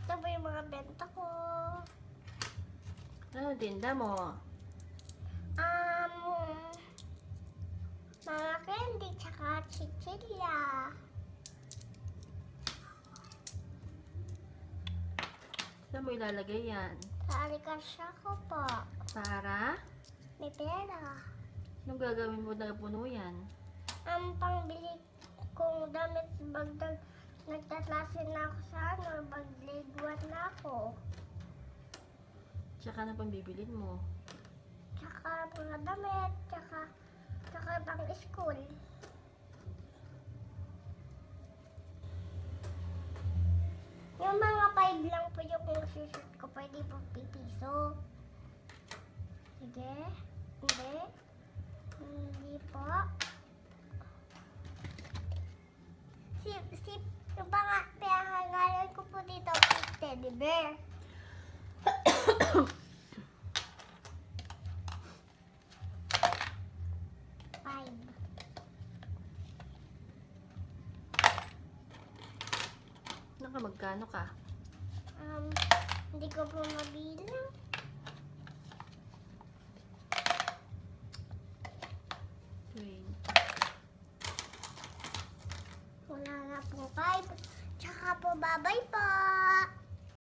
Ito po yung mga benta ko. Ano tinda mo? Mga candy tsaka chichilya. Saan mo ilalagay yan? Sa alikasya ko po. Para? May pera. Anong gagawin mo na puno yan? Ang pangbili kong damit, bagdag nagtatlase na ako sa bagliguan na ako. Tsaka na pambibilin mo? Tsaka mga damit, tsaka pang school. Yung mga 5 lang po yung susunod ko, pwede po pipiso. Sige, hindi po. Yung pangalan ko po dito, Teddy Bear. Five. Magkano ka? Hindi ko po mabilang. Wait. Wala na po 5. Tsaka po, bye-bye po.